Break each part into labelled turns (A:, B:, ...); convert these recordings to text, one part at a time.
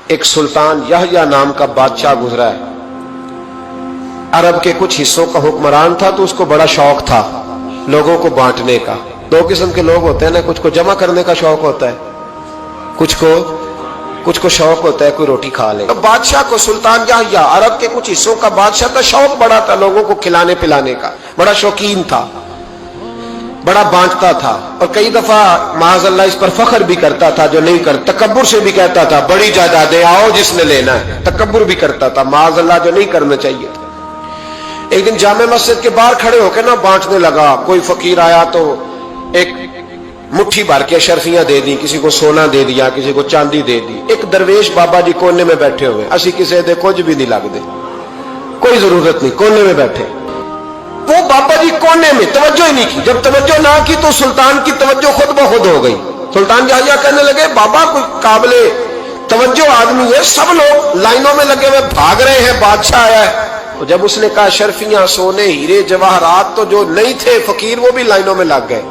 A: ایک سلطان یحییٰ نام کا بادشاہ گزرا ہے. عرب کے کچھ حصوں کا حکمران تھا تو اس کو بڑا شوق تھا لوگوں کو بانٹنے کا. دو قسم کے لوگ ہوتے ہیں نا, کچھ کو جمع کرنے کا شوق ہوتا ہے, کچھ کو شوق ہوتا ہے کوئی روٹی کھا لے. بادشاہ کو سلطان یحییٰ عرب کے کچھ حصوں کا بادشاہ تھا, شوق بڑا تھا لوگوں کو کھلانے پلانے کا, بڑا شوقین تھا, بڑا بانٹتا تھا. اور کئی دفعہ معاذ اللہ اس پر فخر بھی کرتا تھا جو نہیں کرتا, تکبر سے بھی کہتا تھا بڑی جائیدادیں آؤ جس نے لینا ہے, تکبر بھی کرتا تھا معاذ اللہ جو نہیں کرنا چاہیے تھا. ایک دن جامع مسجد کے باہر کھڑے ہو کے نا بانٹنے لگا. کوئی فقیر آیا تو ایک مٹھی بھر کے اشرفیاں دے دی, کسی کو سونا دے دیا, کسی کو چاندی دے دی. ایک درویش بابا جی کونے میں بیٹھے ہوئے, اسی کسی دے کچھ بھی نہیں لگ دے, کوئی ضرورت نہیں, کونے میں بیٹھے. وہ بابا جی کونے میں توجہ ہی نہیں کی. جب توجہ نہ کی تو سلطان کی توجہ خود بخود ہو گئی. سلطان یحییٰ کہنے لگے بابا کوئی قابل توجہ آدمی ہے, سب لوگ لائنوں میں لگے ہوئے بھاگ رہے ہیں, بادشاہ آیا ہے. تو جب اس نے کہا اشرفیاں سونے ہیرے جواہرات تو جو نہیں تھے فقیر وہ بھی لائنوں میں لگ گئے,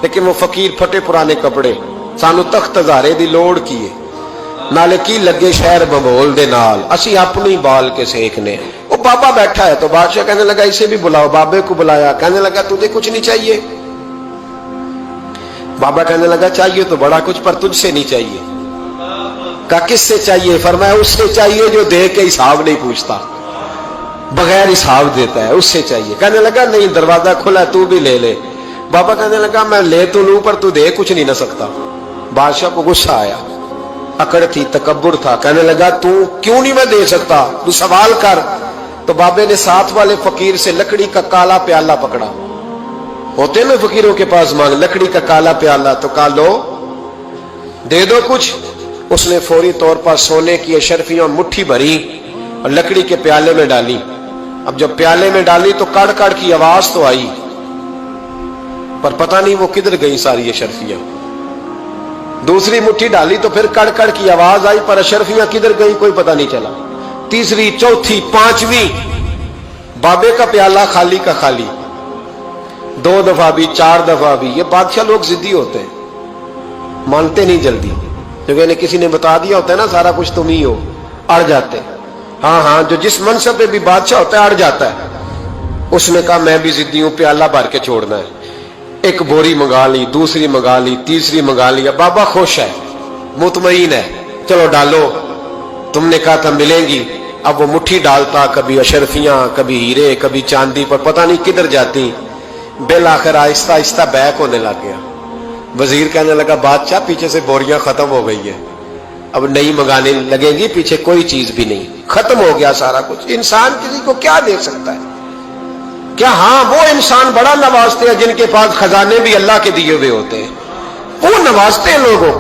A: لیکن وہ فقیر پھٹے پرانے کپڑے, سانو تخت ہزارے دی لوڑ کیے, نالے کی لگے شہر ببول دے نال, اسی اپنی بال کے سیکھنے. وہ بابا بیٹھا ہے تو بادشاہ کہنے لگا اسے بھی بلاؤ. بابے کو بلایا, کہنے لگا تجھے کچھ نہیں چاہیے؟ بابا کہنے لگا چاہیے تو بڑا کچھ, پر تجھ سے نہیں چاہیے. کہا کس سے چاہیے؟ فرمایا اس سے چاہیے جو دے کے حساب نہیں پوچھتا, بغیر حساب دیتا ہے, اس سے چاہیے. کہنے لگا نہیں دروازہ کھلا تو بھی لے لے. بابا کہنے لگا میں لے تو لوں پر تو دے کچھ نہیں نہ سکتا. بادشاہ کو غصہ آیا, اکڑ تھی, تکبر تھا. کہنے لگا تو کیوں نہیں میں دے سکتا, تو سوال کر. تو بابے نے ساتھ والے فقیر سے لکڑی کا کالا پیالہ پکڑا, ہوتے نا فقیروں کے پاس مانگ, لکڑی کا کالا پیالہ, تو کہا لو دے دو کچھ. اس نے فوری طور پر سونے کی اشرفیاں مٹھی بھری اور لکڑی کے پیالے میں ڈالی. اب جب پیالے میں ڈالی تو کڑ کڑ کی آواز تو آئی, پر پتہ نہیں وہ کدھر گئی ساری اشرفیاں. دوسری مٹھی ڈالی تو پھر کڑ کڑ کی آواز آئی, پر اشرفیاں کدھر گئی کوئی پتہ نہیں چلا. تیسری, چوتھی, پانچویں, بابے کا پیالہ خالی کا خالی. 2 دفعہ بھی, 4 دفعہ بھی. یہ بادشاہ لوگ ضدی ہوتے ہیں, مانتے نہیں جلدی, کیونکہ کسی نے بتا دیا ہوتا ہے نا سارا کچھ تم ہی ہو, اڑ جاتے. ہاں جو جس منصب پہ بھی بادشاہ ہوتا ہے اڑ جاتا ہے. اس نے کہا میں بھی ضدی ہوں, پیالہ بھر کے چھوڑنا ہے. ایک بوری منگا لی, دوسری منگا لی, تیسری منگا لی. بابا خوش ہے, مطمئن ہے, چلو ڈالو, تم نے کہا تھا ملیں گی. اب وہ مٹھی ڈالتا, کبھی اشرفیاں, کبھی ہیرے, کبھی چاندی, پر پتہ نہیں کدھر جاتی. بالآخر آہستہ آہستہ بیک ہونے لگ گیا. وزیر کہنے لگا بادشاہ پیچھے سے بوریاں ختم ہو گئی ہیں, اب نئی منگانے لگے گی, پیچھے کوئی چیز بھی نہیں, ختم ہو گیا سارا کچھ. انسان کسی کو کیا دے سکتا ہے؟ کیا ہاں وہ انسان بڑا نوازتے ہیں جن کے پاس خزانے بھی اللہ کے دیے ہوئے ہوتے ہیں, وہ نوازتے ہیں لوگوں,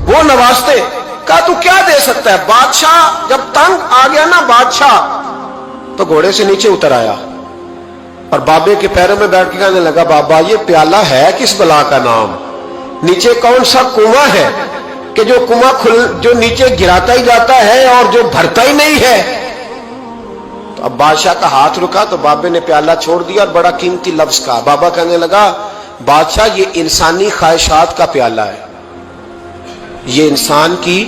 A: وہ نوازتے. کہا تو کیا دے سکتا ہے؟ بادشاہ جب تنگ آ گیا نا بادشاہ, تو گھوڑے سے نیچے اتر آیا اور بابے کے پیروں میں بیٹھ کے کہنے لگا بابا یہ پیالہ ہے کس بلا کا نام, نیچے کون سا کنواں ہے کہ جو کنواں جو نیچے گراتا ہی جاتا ہے اور جو بھرتا ہی نہیں ہے. تو اب بادشاہ کا ہاتھ رکا تو بابے نے پیالہ چھوڑ دیا اور بڑا قیمتی لفظ کہا. بابا کہنے لگا بادشاہ یہ انسانی خواہشات کا پیالہ ہے, یہ انسان کی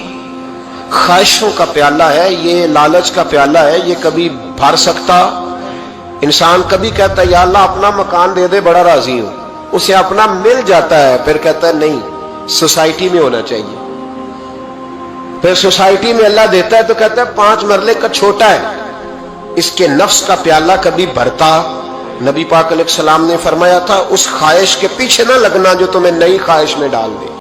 A: خواہشوں کا پیالہ ہے, یہ لالچ کا پیالہ ہے, یہ کبھی بھر سکتا. انسان کبھی کہتا ہے یا اللہ اپنا مکان دے دے بڑا راضی ہوں, اسے اپنا مل جاتا ہے, پھر کہتا ہے نہیں سوسائٹی میں ہونا چاہیے. پھر سوسائٹی میں اللہ دیتا ہے تو کہتا ہے 5 مرلے کا چھوٹا ہے. اس کے نفس کا پیالہ کبھی بھرتا. نبی پاک علیہ السلام نے فرمایا تھا اس خواہش کے پیچھے نہ لگنا جو تمہیں نئی خواہش میں ڈال دے.